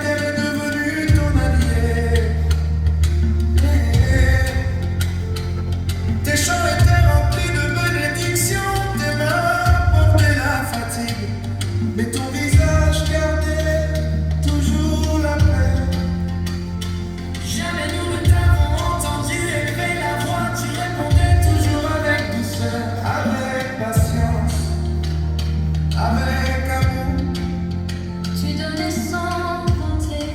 terre est devenue ton allié. Tes champs étaient remplis de bénédictions, tes mains portaient la fatigue, mais ton visage gardait toujours la paix. Jamais nous ne t'avons entendu élever la voix, tu répondais toujours avec douceur, avec patience, avec amour. Tu donnais sans compter,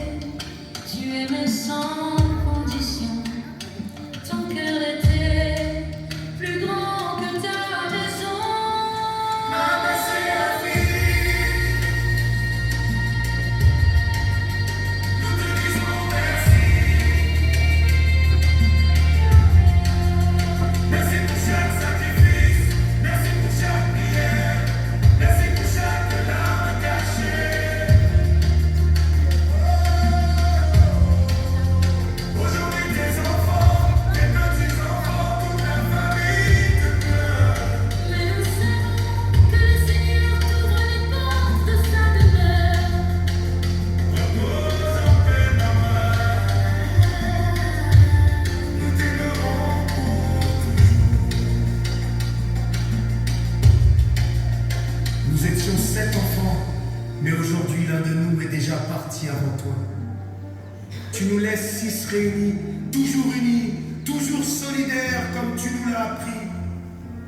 tu aimais sans condition. Ton cœur était plus grand que ta maison. Maman, c'est la vie. Nous te disons merci. Merci pour chaque sacrifice. Merci pour chaque prière. Merci pour chaque larme cachée. Aujourd'hui, tes enfants, tes petits-enfants, toute la famille te pleure. Mais nous savons que le Seigneur t'ouvre les portes de sa demeure. Repose en paix, maman. Nous t'aimerons pour toujours. Nous étions 7 enfants, mais aujourd'hui l'un de nous est déjà parti avant toi. Tu nous laisses 6 unis, toujours solidaires comme tu nous l'as appris.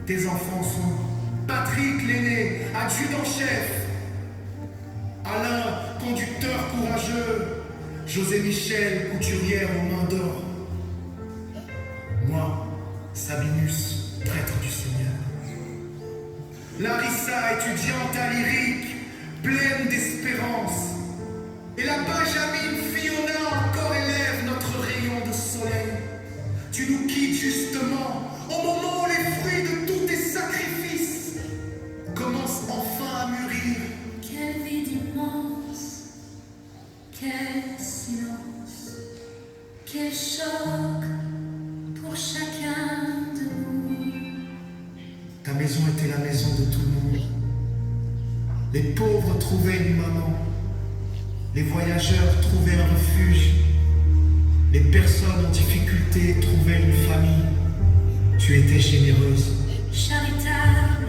Tes enfants sont Patrick l'aîné, adjudant-chef, Alain, conducteur courageux, José Michel, couturière aux mains d'or. Moi, Sabinus, prêtre du Seigneur. Larissa, étudiante à lyrique, pleine d'espérance. Et la Benjamine Fiona, encore élève, notre rayon de soleil. Tu nous quittes justement au moment où les fruits de tous tes sacrifices commencent enfin à mûrir. Quelle vide immense, quel silence, quel choc pour chacun de nous. Ta maison était la maison de tout le monde. Les pauvres trouvaient une maman. Les voyageurs trouvaient un refuge. Les personnes en difficulté trouvaient une famille. Tu étais généreuse, Charitable,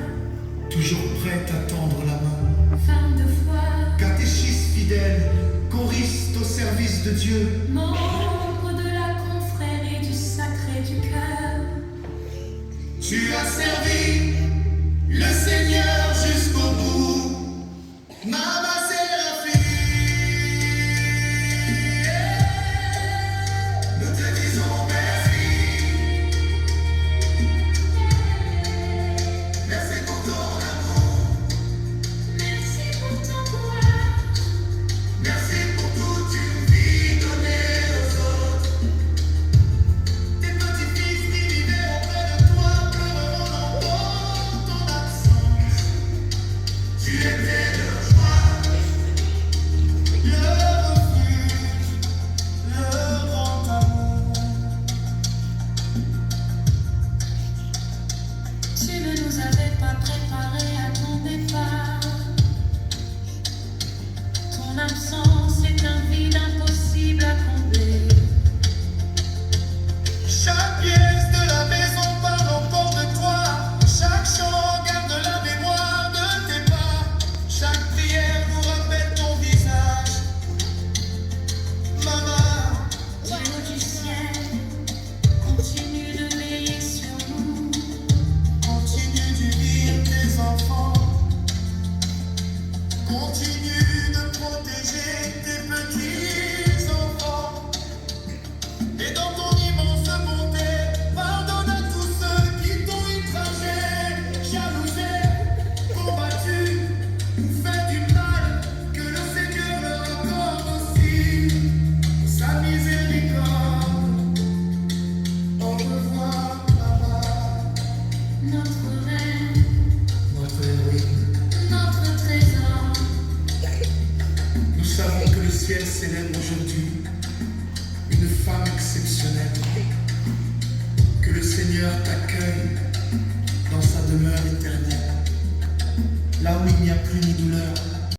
toujours prête à tendre la main. femme de foi, Catéchiste fidèle, choriste au service de Dieu. membre de la confrérie du Sacré du Cœur. Tu as servi le Seigneur jusqu'au bout. Maman Séraphine, nous te disons merci. Merci pour ton amour. Merci pour ton courage, Merci pour toute une vie donnée aux autres. Tes petits-fils qui vivaient auprès de toi pleureront dans ton absence. Tu étais leur joie, leur refuge, leur grand amour. tu ne nous avais pas préparés à ton départ. Ton absence est un vide impossible à combler. Chaque pièce de la maison parle encore de toi. Chaque chant garde la mémoire de tes pas. Chaque prière nous rappelle ton visage. Maman, Dieu du ciel, continue de veiller sur nous. continue d'unir tes enfants. Continue de protéger tes petits-enfants. Et dans ton immense bonté, pardonne à tous ceux qui t'ont outragé, jalousé, combattu, ou fait du mal, que le Seigneur leur accorde aussi sa miséricorde. Au revoir, maman, Notre reine, notre héroïne. notre trésor. Nous savons que le ciel célèbre aujourd'hui une femme exceptionnelle. Que le Seigneur t'accueille dans sa demeure éternelle, là où il n'y a plus ni douleur,